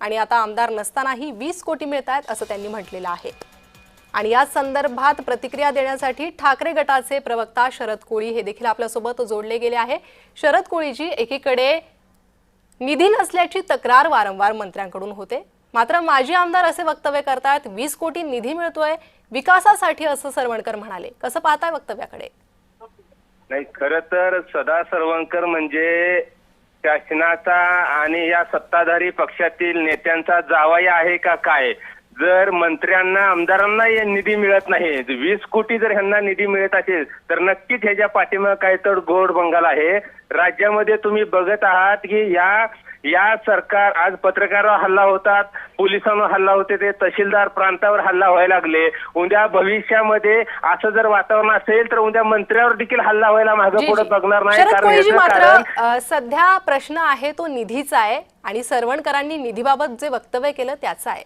आणि आता आमदार नसतानाही 20 कोटी मिळतात असं त्यांनी म्हटलेलं आहे। आणि या संदर्भात प्रतिक्रिया देण्यासाठी ठाकरे गटाचे प्रवक्ता शरद कोळी हे देखील आपल्यासोबत जोडले गेले आहे। शरद कोळीजी, एकीकडे निधी नसल्याची तक्रार वारंवार मंत्र्यांकडून होते, मात्र माजी आमदार असे वक्तव्य करतात 20 कोटी निधी मिळतोय विकासासाठी असं सरवणकर म्हणाले। कसं पाहताय वक्तव्याकडे? नाही, खरं तर सदा सरवणकर म्हणजे शासनाचा आणि या सत्ताधारी पक्षातील नेत्यांचा जावई आहे का काय? जर मंत्र्यांना आमदारांना निधी मिळत नाही, 20 कोटी जर ह्यांना निधी मिळत असेल तर नक्कीच ह्याच्या पाठीमागे काय तर गोड बंगाल आहे। राज्यामध्ये तुम्ही बघत आहात की या सरकार आज पत्रकारावर हल्ला होतात, पोलिसांवर हल्ला होते, ते तहसीलदार प्रांतावर हल्ला व्हायला लागले। उद्या भविष्यामध्ये असं जर वातावरण असेल तर उद्या मंत्र्यावर देखील हल्ला व्हायला मागे पुढे बघणार नाही। कारण सध्या प्रश्न आहे तो निधीचा आहे आणि सरवणकरांनी निधीबाबत जे वक्तव्य केलं त्याचा आहे।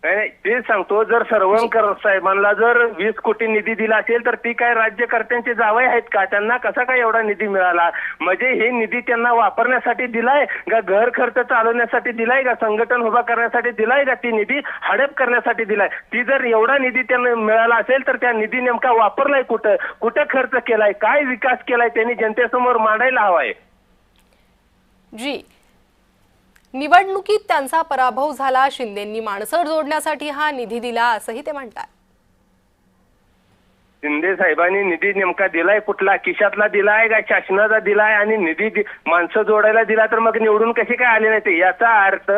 नाही, तेच सांगतो, जर सरवणकर साहेबांना जर 20 कोटी निधी दिला असेल तर ती काय राज्यकर्त्यांचे जावई आहेत का? त्यांना कसा काय एवढा निधी मिळाला? म्हणजे हे निधी त्यांना वापरण्यासाठी दिलाय का? घर खर्च चालवण्यासाठी दिलाय का? संघटन उभा करण्यासाठी दिलाय का? ती निधी हडप करण्यासाठी दिलाय? ती जर एवढा निधी त्यांना मिळाला असेल तर त्या निधी नेमका वापरलाय कुठं, कुठं खर्च केलाय, काय विकास केलाय त्यांनी जनतेसमोर मांडायला हवाय। जी, निवडणुकीत त्यांचा पराभव झाला, शिंदेंनी माणसं जोडण्यासाठी हा निधी दिला असंही ते म्हणतात। शिंदे साहेबांनी निधी नेमका दिलाय कुठला? खिशातला दिलाय का शासनाचा दिलाय? आणि निधी माणसं जोडायला दिला तर मग निवडून कशी काय आले नाही ते? याचा अर्थ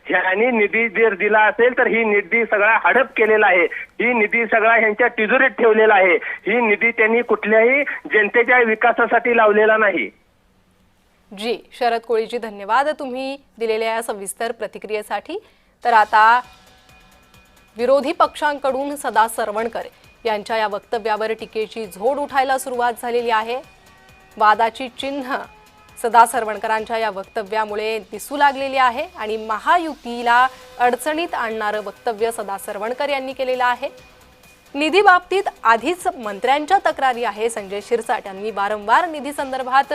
ह्यांनी निधी जर दिला असेल तर ही निधी सगळा हडप केलेला आहे, ही निधी सगळा ह्यांच्या तिजोरीत ठेवलेला आहे, ही निधी त्यांनी कुठल्याही जनतेच्या विकासासाठी लावलेला नाही। जी, शरद कोळीजी, धन्यवाद तुम्ही दिलेल्या सविस्तर प्रतिक्रियेसाठी। तर आता विरोधी पक्षांकडून सदा सरवणकर यांच्या या वक्तव्यावर टीकेची झोड उठायला सुरुवात झालेली आहे। वादाची चिन्ह सदा सरवणकरांच्या या वक्तव्यामुळे दिसू लागलेली आहे आणि महायुतीला अडचणीत आणणारं वक्तव्य सदा सरवणकर यांनी केलेलं आहे। निधी बाबतीत आधीच मंत्र्यांच्या तक्रारी आहे। संजय शिरसाट यांनी वारंवार निधी संदर्भात